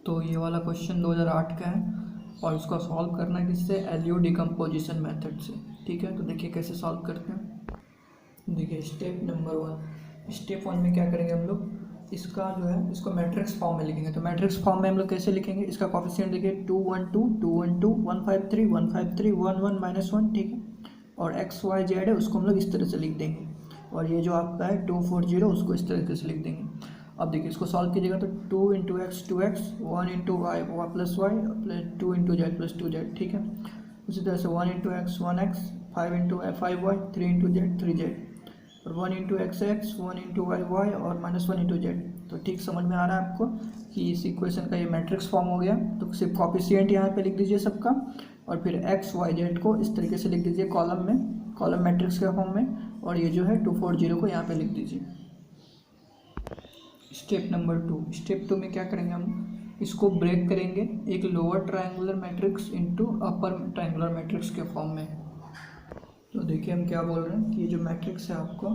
तो ये वाला क्वेश्चन 2008 का है और इसको सॉल्व करना है किससे, एलयू डिकम्पोजिशन मेथड से। ठीक है, तो देखिए कैसे सॉल्व करते हैं। देखिए स्टेप नंबर 1, स्टेप 1 में क्या करेंगे हम लोग, इसका जो है इसको मैट्रिक्स फॉर्म में लिखेंगे। तो मैट्रिक्स फॉर्म में हम लोग कैसे लिखेंगे, इसका कोएफिशिएंट देखिए 2 1 2 2 1 2 1 5 3 1 5 3 1 1 -1। ठीक है, और एक्स वाई जेड है उसको हम लोग इस तरह से लिख देंगे, और ये जो आपका है 2 4 0 उसको इस तरीके से लिख देंगे। अब देखिए इसको सॉल्व कीजिएगा तो 2 into x 2x, 1 into y plus y plus 2 into z plus 2z। ठीक है, उसी तरह से 1 into x 1x, 5 into 5y, 3 into z 3z, और 1 into x x, 1 into y y और -1 इंटू जेड। तो ठीक समझ में आ रहा है आपको कि इस इक्वेशन का ये मैट्रिक्स फॉर्म हो गया। तो सिर्फ कोएफिशिएंट यहाँ पे लिख दीजिए सबका, और फिर एक्स वाई जेड को इस तरीके से लिख दीजिए कॉलम में, कॉलम मैट्रिक्स के फॉर्म में, और ये जो है 2 4 0 को यहाँ पे लिख दीजिए। स्टेप नंबर 2, स्टेप 2 में क्या करेंगे हम, इसको ब्रेक करेंगे एक lower triangular matrix into upper triangular matrix के फॉर्म में। तो देखिए हम क्या बोल रहे हैं कि ये जो मैट्रिक्स है आपको,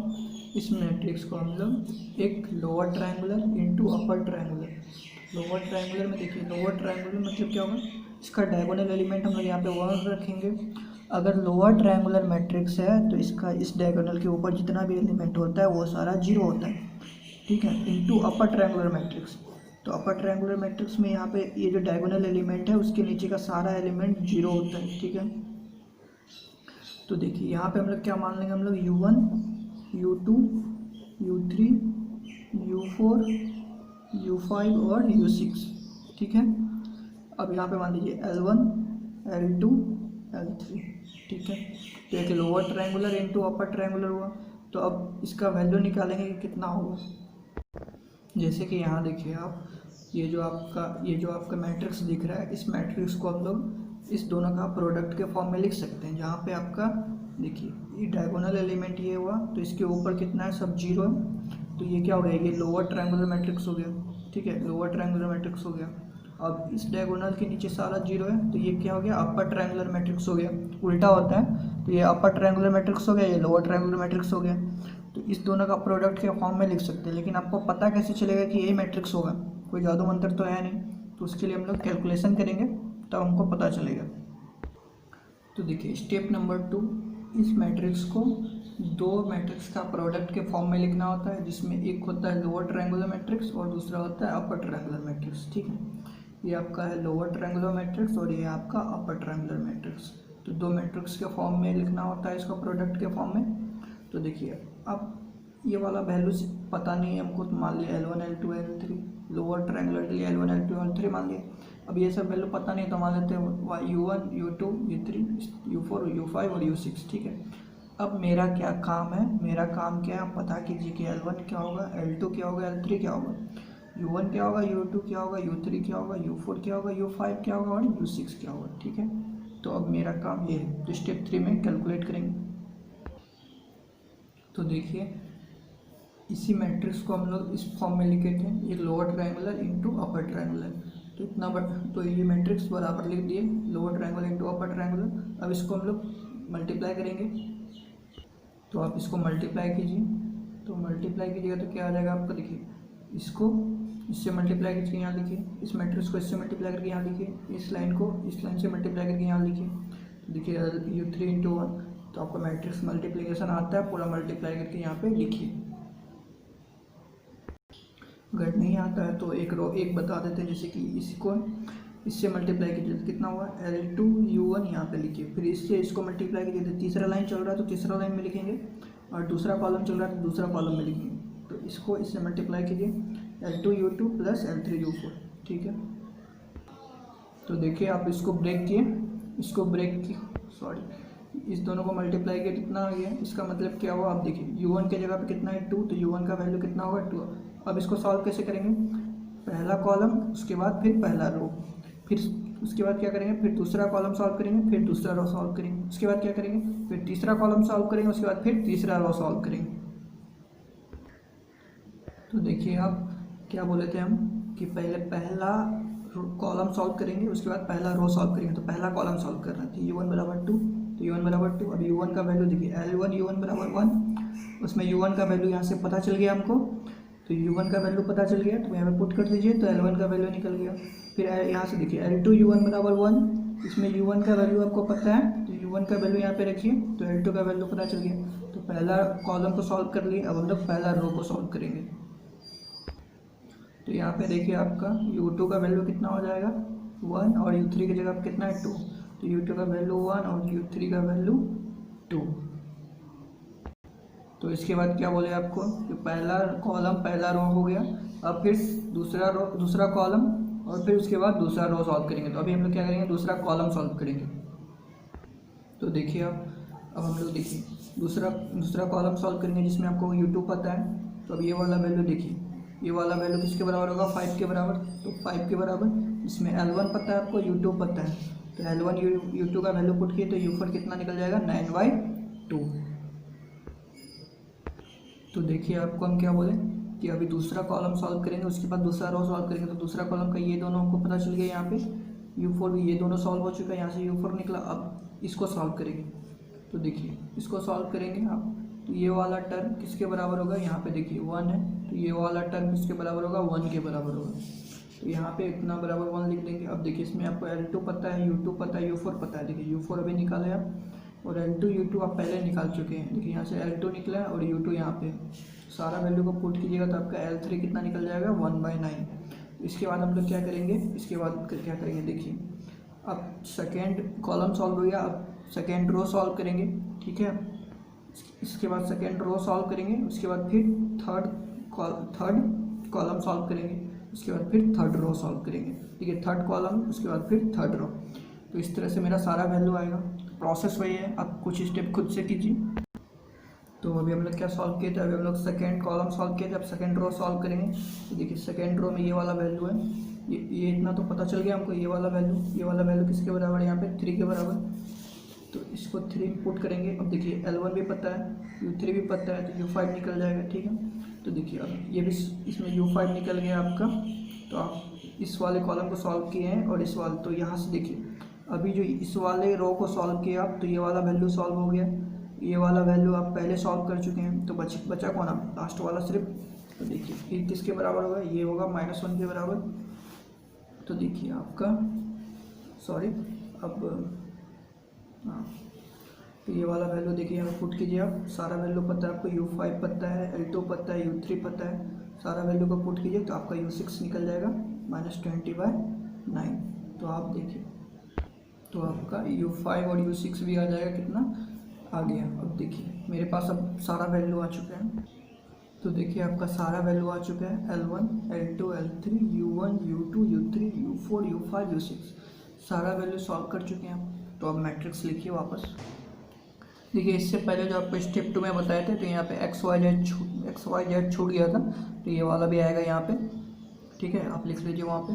इस मैट्रिक्स को हम लोग एक lower triangular into upper triangular, lower triangular में देखिए लोअर ट्रायंगुलर मतलब क्या होगा, इसका डायगोनल एलिमेंट हम लोग यहाँ पे 1 रखेंगे। अगर लोअर ट्रायंगुलर मैट्रिक्स है तो इसका इस डायगोनल के ऊपर जितना भी एलिमेंट होता है वो सारा 0 होता है। ठीक है, इनटू अपर ट्रायंगुलर मैट्रिक्स। तो अपर ट्रायंगुलर मैट्रिक्स में यहाँ पे ये जो डायगोनल एलिमेंट है उसके नीचे का सारा एलिमेंट 0 होता है। ठीक है, तो देखिए यहाँ पे हम लोग क्या मान लेंगे, हम लोग u1 u2 u3 u4 u5 और u6। ठीक है, अब यहाँ पे मान लीजिए L1 L2 L3। ठीक है, तो एक lower triangular into upper triangular हुआ। तो अब इसका वैल्यू निकालेंगे कि कितना होगा। जैसे कि यहाँ देखिए आप, ये जो आपका मैट्रिक्स दिख रहा है, इस मैट्रिक्स को हम लोग इस दोनों का प्रोडक्ट के फॉर्म में लिख सकते हैं, जहाँ पे आपका देखिए ये डायगोनल एलिमेंट ये हुआ तो इसके ऊपर कितना है, सब 0 है। तो ये क्या हो गया, ये लोअर ट्रायंगुलर मैट्रिक्स हो गया। ठीक है, लोअर ट्रायंगुलर मैट्रिक्स हो गया। अब इस डायगोनल के नीचे सारा 0 है तो ये क्या हो गया, अपर ट्रायंगुलर मैट्रिक्स हो गया। उल्टा होता है, तो ये अपर ट्रायंगुलर मैट्रिक्स हो गया, ये लोअर ट्रायंगुलर मैट्रिक्स हो गया। तो इस दोनों का प्रोडक्ट के फॉर्म में लिख सकते हैं, लेकिन आपको पता कैसे चलेगा कि ये मैट्रिक्स होगा, कोई जादू मंत्र तो है नहीं। तो उसके लिए हम लोग कैलकुलेशन करेंगे तब हमको पता चलेगा। तो देखिए स्टेप नंबर 2, इस मैट्रिक्स को दो मैट्रिक्स का प्रोडक्ट के फॉर्म में लिखना होता है, जिसमें एक होता है लोअर ट्रायंगुलर मैट्रिक्स और दूसरा होता है अपर ट्रायंगुलर मैट्रिक्स। ठीक है, ये आपका है लोअर ट्रायंगुलर मैट्रिक्स और ये आपका अपर ट्रायंगुलर मैट्रिक्स। तो दो मैट्रिक्स के फॉर्म में लिखना होता है इसका प्रोडक्ट के फॉर्म में। तो देखिए अब ये वाला वैल्यू पता नहीं है हमको, तो मान लिया L1 L2 L3, lower triangular के लिए L1 L2 L3 मान लिया। अब ये सब वैल्यू पता नहीं तो मान लेते हैं U1 U2 U3 U4 U5 और U6। ठीक है, अब मेरा क्या काम है, मेरा काम क्या है, पता कीजिए कि L1 क्या होगा, L2 क्या होगा, L3 क्या होगा, U1 क्या होगा, U2 क्या होगा, U3 क्या होगा, U4 क्या होगा, U5 क्या होगा और U6 क्या होगा। ठीक है, तो अब मेरा काम ये है। तो स्टेप 3 में कैलकुलेट करेंगे। तो देखिए इसी मैट्रिक्स को हम लोग इस फॉर्म में लिखे थे, एक lower triangular into upper triangular. तो इतना तो ये मैट्रिक्स बराबर लिख दिए, lower triangular into upper triangular. अब इसको हम लोग मल्टीप्लाई करेंगे, तो आप इसको मल्टीप्लाई कीजिए। तो मल्टीप्लाई कीजिएगा तो क्या आ जाएगा आपका, देखिए इसको इससे मल्टीप्लाई करके यहाँ लिखिए, इस मैट्रिक्स को इससे मल्टीप्लाई करके यहाँ लिखिए, इस लाइन को इस लाइन से मल्टीप्लाई करके यहाँ लिखिए। तो देखिए U3 इंटू 1, तो आपका मैट्रिक्स मल्टीप्लिकेशन आता है, पूरा मल्टीप्लाई करके यहाँ पे लिखिए। अगर नहीं आता है तो एक बता देते हैं, जैसे कि इसको इससे मल्टीप्लाई कीजिए तो कितना हुआ, L2 U1 यहाँ पे लिखिए, फिर इससे इसको मल्टीप्लाई कीजिए तो तीसरा लाइन चल रहा है तो तीसरा लाइन में लिखेंगे, और दूसरा कॉलम चल रहा है तो दूसरा कॉलम में लिखेंगे। तो इसको इससे मल्टीप्लाई कीजिए L2 U2 plus L3 U4। ठीक है, तो देखिए आप इसको ब्रेक किए, इस दोनों को मल्टीप्लाई किया कितना आ गया, इसका मतलब क्या हुआ, आप देखिए U1 के जगह पे कितना है 2, तो U1 का वैल्यू कितना होगा 2। अब इसको सॉल्व कैसे करेंगे, पहला कॉलम उसके बाद फिर पहला रो, फिर उसके बाद क्या करेंगे, फिर दूसरा कॉलम सॉल्व करेंगे, फिर दूसरा रो सॉल्व करेंगे, उसके बाद क्या करेंगे, फिर तीसरा कॉलम सॉल्व करेंगे, उसके बाद फिर तीसरा रो सॉल्व करेंगे। तो देखिए आप क्या बोले थे हम कि पहले पहला कॉलम सॉल्व करेंगे, उसके बाद पहला रो सॉल्व करेंगे। तो पहला कॉलम सॉल्व करना थी U1 बराबर 2, तो U1 बराबर 2। अब U1 का वैल्यू देखिए L1 U1 बराबर 1, उसमें U1 का वैल्यू यहाँ से पता चल गया हमको, तो u1 का वैल्यू पता चल गया, तो यहाँ पे पुट कर दीजिए, तो l1 का वैल्यू निकल गया। फिर यहाँ से देखिए l2 u1 बराबर 1, इसमें u1 का वैल्यू आपको पता है, तो u1 का वैल्यू यहाँ पे रखिए, तो l2 का वैल्यू पता चल गया। तो पहला कॉलम को सॉल्व कर लिए, अब हम लोग पहला रो को सॉल्व करेंगे। तो यहाँ पे देखिए आपका u2 का वैल्यू कितना हो जाएगा 1, और u3 की जगह आप कितना है 2, तो u2 का वैल्यू 1 और u3 का वैल्यू 2। तो इसके बाद क्या बोले आपको कि पहला कॉलम पहला रो हो गया, अब फिर दूसरा कॉलम, और फिर उसके बाद दूसरा रो सॉल्व करेंगे। तो अभी हम लोग क्या करेंगे, दूसरा कॉलम सॉल्व करेंगे। तो देखिए अब हम लोग देखिए दूसरा कॉलम सॉल्व करेंगे जिसमें आपको u2 पता है। तो अब ये वाला वैल्यू देखिए, ये वाला वैल्यू किसके बराबर होगा 5 के बराबर, तो 5 के बराबर इसमें l1 पता है आपको, u2 पता है, तो l1 u2 का वैल्यू पुट किए तो u4 कितना निकल जाएगा 9/2। तो देखिए आपको हम क्या बोले कि अभी दूसरा कॉलम सॉल्व करेंगे, उसके बाद दूसरा रो सॉल्व करेंगे। तो दूसरा कॉलम का ये दोनों हमको पता चल गया, यहाँ पे u4 ये दोनों सॉल्व हो चुका है, यहाँ से u4 निकला। अब इसको सॉल्व करेंगे, तो देखिए इसको सॉल्व करेंगे आप, तो ये वाला टर्म किसके बराबर होगा, यहाँ पे देखिए 1 है, तो ये वाला टर्म किसके बराबर होगा 1 के बराबर होगा। तो यहाँ पे इतना बराबर 1 लिख देंगे। अब देखिए इसमें आपको l2 पता है, u2 पता है, u4 पता है। देखिए u4 अभी निकाले आप, और l2 u2 आप पहले निकाल चुके हैं। देखिए यहाँ से l2 निकला है और u2 यहाँ पे, सारा वैल्यू को पुट कीजिएगा तो आपका l3 कितना निकल जाएगा 1/9। इसके बाद हम लोग क्या करेंगे, इसके बाद क्या करेंगे देखिए, अब सेकेंड कॉलम सॉल्व हो गया, अब सेकेंड रो सॉल्व करेंगे, ठीक है। इसके बाद सेकेंड रो सॉल्व करेंगे, उसके बाद फिर थर्ड कॉलम सॉल्व करेंगे, उसके बाद फिर थर्ड रो सॉल्व करेंगे, ठीक है। थर्ड कॉलम उसके बाद फिर थर्ड रो। तो इस तरह से मेरा सारा वैल्यू आएगा। प्रोसेस वही है, आप कुछ स्टेप खुद से कीजिए। तो अभी हम लोग क्या सॉल्व किए थे, अभी हम लोग सेकेंड कॉलम सॉल्व किए थे, अब सेकेंड रो सॉल्व करेंगे। तो देखिए सेकेंड रो में ये वाला वैल्यू है, ये इतना तो पता चल गया हमको, ये वाला वैल्यू किसके बराबर है, यहाँ पे 3 के बराबर। तो इसको 3 पुट करेंगे। अब देखिए l1 भी पता है, u3 भी पता है, तो u5 निकल जाएगा, ठीक है। तो देखिए अब ये भी इसमें u5 निकल गया आपका। तो आप इस वाले कॉलम को सॉल्व किए हैं, और इस वाले, तो यहाँ से देखिए अभी जो इस वाले रो को सॉल्व किया आप, तो ये वाला वैल्यू सॉल्व हो गया, ये वाला वैल्यू आप पहले सॉल्व कर चुके हैं। तो बचा कौन आप, लास्ट वाला सिर्फ। तो देखिए ये किसके बराबर होगा, ये होगा -1 के बराबर। तो देखिए आपका हाँ, तो ये वाला वैल्यू देखिए यहाँ पुट कीजिए आप, सारा वैल्यू पता है आपको, u5 पता है, l2 पता है, u3 पता है, सारा वैल्यू को पुट कीजिए तो आपका u6 निकल जाएगा -20/9। तो आप देखिए, तो आपका u5 और u6 भी आ जाएगा, कितना आ गया। अब देखिए मेरे पास अब सारा वैल्यू आ चुका है। तो देखिए आपका सारा वैल्यू आ चुका है, l1 l2 l3 u1 u2 u3 u4 u5 u6, सारा वैल्यू सॉल्व कर चुके हैं आप। तो अब मैट्रिक्स लिखिए वापस। देखिए इससे पहले जो आपको स्टेप 2 में बताए थे, तो यहाँ पे एक्स वाई जेड छूट गया था, तो ये वाला भी आएगा यहाँ पे, ठीक है। आप लिख लीजिए वहाँ पे।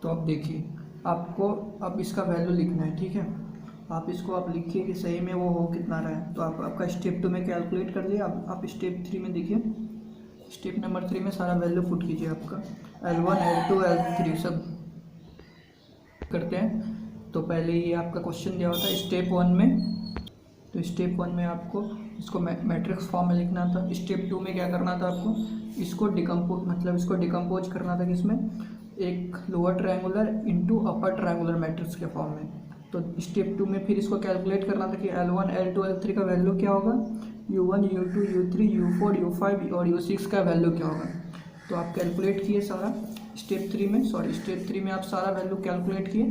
तो अब देखिए आपको अब इसका वैल्यू लिखना है, ठीक है। आप इसको आप लिखिए कि सही में वो हो कितना रहा है। तो आपका स्टेप 2 में कैलकुलेट कर दिया। अब आप स्टेप 3 में देखिए, स्टेप नंबर 3 में सारा वैल्यू पुट कीजिए आपका, l1 l2 l3 सब करते हैं। तो पहले ये आपका क्वेश्चन दिया होता है स्टेप 1 में, तो स्टेप 1 में आपको इसको मैट्रिक्स फॉर्म में लिखना था। स्टेप 2 में क्या करना था आपको, इसको डिकम्पोज करना था, किसमें, एक lower triangular into upper triangular matrix के फॉर्म में। तो स्टेप 2 में फिर इसको कैलकुलेट करना था कि l1 l2 l3 का वैल्यू क्या होगा, u1 u2 u3 u4 u5 और u6 का वैल्यू क्या होगा। तो आप कैलकुलेट किए सारा स्टेप 3 में आप सारा वैल्यू कैलकुलेट किए।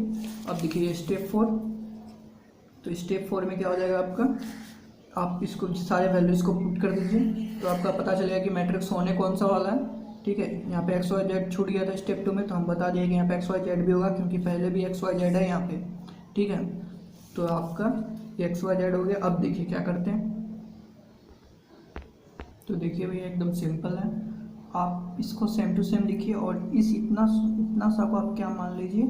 अब देखिए स्टेप 4, तो स्टेप 4 में क्या हो जाएगा आपका, आप इसको सारे वैल्यूज़ को पुट कर दीजिए, तो आपका पता चलेगा कि मैट्रिक्स होने कौन सा वाला है, ठीक है। यहाँ पे एक्स वाई जेड छूट गया था स्टेप 2 में, तो हम बता दिए कि यहाँ पे एक्स वाई जेड भी होगा, क्योंकि पहले भी एक्स वाई जेड है यहाँ पे, ठीक है। तो आपका एक्स वाई जेड हो गया। अब देखिए क्या करते हैं, तो देखिए भैया एकदम सिंपल है, आप इसको सेम टू सेम लिखिए, और इस इतना सा को आप क्या मान लीजिए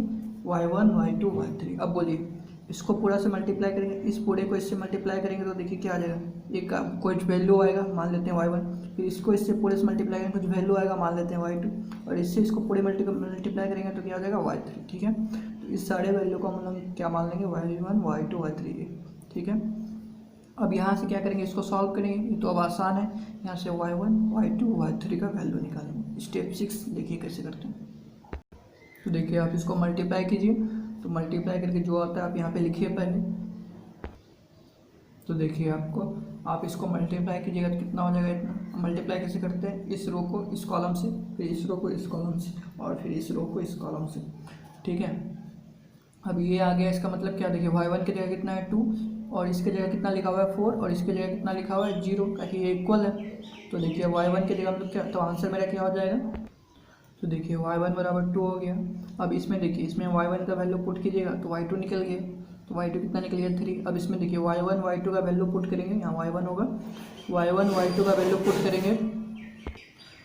y1 y2 y3। अब बोलिए इसको पूरा से मल्टीप्लाई करेंगे, इस पूरे को इससे मल्टीप्लाई करेंगे तो देखिए क्या आ जाएगा, एक कुछ वैल्यू आएगा, मान लेते हैं y1, फिर इसको इससे पूरे से मल्टीप्लाई करेंगे, कुछ वैल्यू आएगा, मान लेते हैं y2, और इससे इसको पूरे मल्टीप्लाई करेंगे तो क्या आ जाएगा y3, ठीक है। तो इस सारे वैल्यू को हम लोग क्या मान लेंगे y1 y2 y3, ठीक है। अब यहाँ से क्या करेंगे, इसको सॉल्व करेंगे। ये तो अब आसान है। यहाँ से y1 y2 y3 का वैल्यू निकालेंगे। स्टेप 6 देखिए कैसे करते हैं। तो देखिए आप इसको मल्टीप्लाई कीजिए, तो मल्टीप्लाई करके जो आता है आप यहाँ पे लिखिए पहले। तो देखिए आप इसको मल्टीप्लाई कीजिएगा तो कितना हो जाएगा इतना। मल्टीप्लाई कैसे करते हैं, इस रो को इस कॉलम से, फिर इस रो को इस कॉलम से, और फिर इस रो को इस कॉलम से, ठीक है। अब ये आ गया, इसका मतलब क्या, देखिए y1 की जगह कितना है 2, और इसके जगह कितना लिखा हुआ है 4, और इसके जगह कितना लिखा हुआ है 0, ताकि ये इक्वल है। तो देखिए y1 की जगह मतलब क्या, तो आंसर मेरा क्या हो जाएगा, तो देखिए y1 बराबर 2 हो गया। अब इसमें देखिए, इसमें y1 का वैल्यू पुट कीजिएगा तो y2 निकल गया, तो y2 कितना निकल गया 3। अब इसमें देखिए y1 y2 का वैल्यू पुट करेंगे, यहाँ y1 होगा, y1 y2 का वैल्यू पुट करेंगे।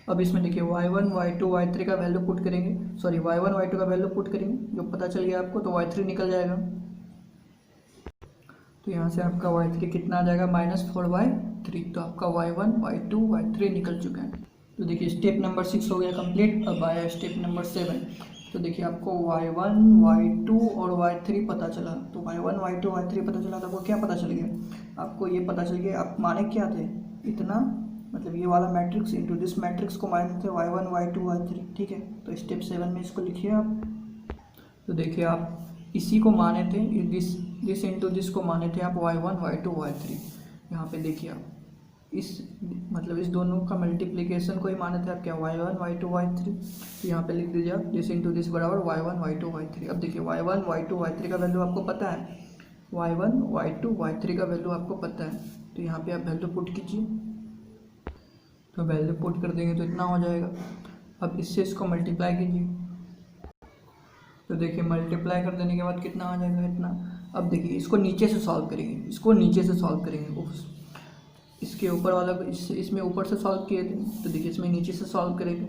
अब इसमें देखिए y1 y2 y3 का वैल्यू पुट करेंगे, सॉरी y1 y2 का वैल्यू पुट करेंगे, जो पता चल गया आपको, तो y3 निकल जाएगा। तो यहाँ से आपका y3 कितना आ जाएगा, -4/3। तो आपका y1 y2 y3 निकल चुका है। तो देखिए स्टेप नंबर 6 हो गया कंप्लीट। अब आया स्टेप नंबर 7। तो देखिए आपको y1 y2 और y3 पता चला। तो y1 y2 y3 पता चला, तो आपको क्या पता चल गया, आपको ये पता चल गया आप माने क्या थे, इतना मतलब ये वाला मैट्रिक्स इंटू दिस मैट्रिक्स को माने थे y1 y2 y3, ठीक है। तो स्टेप 7 में इसको लिखिए आप। तो देखिए आप इसी को माने थे, दिस इंटू दिस को माने थे आप y1 y2 y3। यहाँ पे देखिए आप इस मतलब इस दोनों का मल्टीप्लिकेशन को ही माने थे आप क्या, y1 y2 y3। तो यहाँ पे लिख दीजिए आप दिस इंटू दिस बराबर y1 y2 y3। अब देखिए y1 y2 y3 का वैल्यू आपको पता है, y1 y2 y3 का वैल्यू आपको पता है। तो यहाँ पे आप वैल्यू पुट कीजिए, तो वैल्यू पुट कर देंगे तो इतना हो जाएगा। अब इससे इसको मल्टीप्लाई कीजिए, तो देखिए मल्टीप्लाई कर देने के बाद कितना आ जाएगा, इतना। अब देखिए इसको नीचे से सॉल्व करेंगे, इसको नीचे से सॉल्व करेंगे, इसके ऊपर वाला को इसमें ऊपर से सॉल्व किए थे, तो देखिए इसमें नीचे से सॉल्व करेंगे।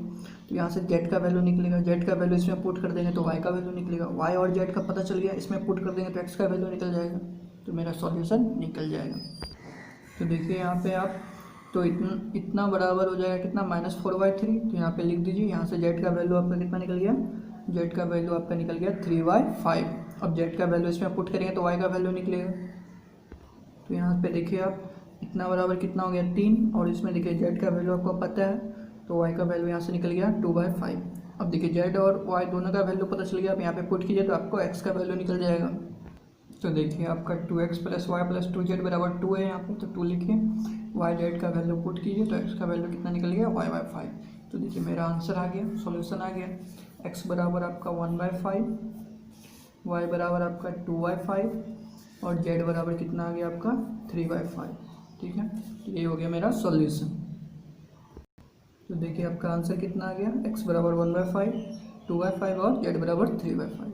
तो यहाँ से z का वैल्यू निकलेगा, z का वैल्यू इसमें पुट कर देंगे तो y का वैल्यू निकलेगा, y और z का पता चल गया, इसमें पुट कर देंगे तो x का वैल्यू निकल जाएगा। तो मेरा सॉल्यूशन निकल जाएगा। तो देखिए यहाँ पे आप, तो इतना बराबर हो जाएगा कितना, -4/3। तो यहाँ पे लिख दीजिए, यहाँ से z का वैल्यू आपका कितना निकल गया, z का वैल्यू आपका निकल गया 3/5। अब z का वैल्यू इसमें पुट करेंगे तो y का वैल्यू निकलेगा। तो यहाँ पे देखिए आप इतना बराबर कितना हो गया 3, और इसमें देखिए z का वैल्यू आपको पता है, तो y का वैल्यू यहाँ से निकल गया 2/5। अब देखिए z और y दोनों का वैल्यू पता चल गया, आप यहाँ पे पुट कीजिए तो आपको x का वैल्यू निकल जाएगा। तो देखिए आपका 2x + y + 2z बराबर 2 है यहाँ पे, तो 2 लिखिए, y z का वैल्यू पुट कीजिए तो x का वैल्यू कितना निकल गया, y/5। तो देखिए मेरा आंसर आ गया, सॉल्यूशन आ गया। x बराबर आपका 1/5, y बराबर आपका 2/5, और z बराबर कितना आ गया आपका 3/5, ठीक है। तो ये हो गया मेरा सॉल्यूशन। तो देखिए आपका आंसर कितना आ गया, x बराबर 1/5, 2/5 और z बराबर 3/5।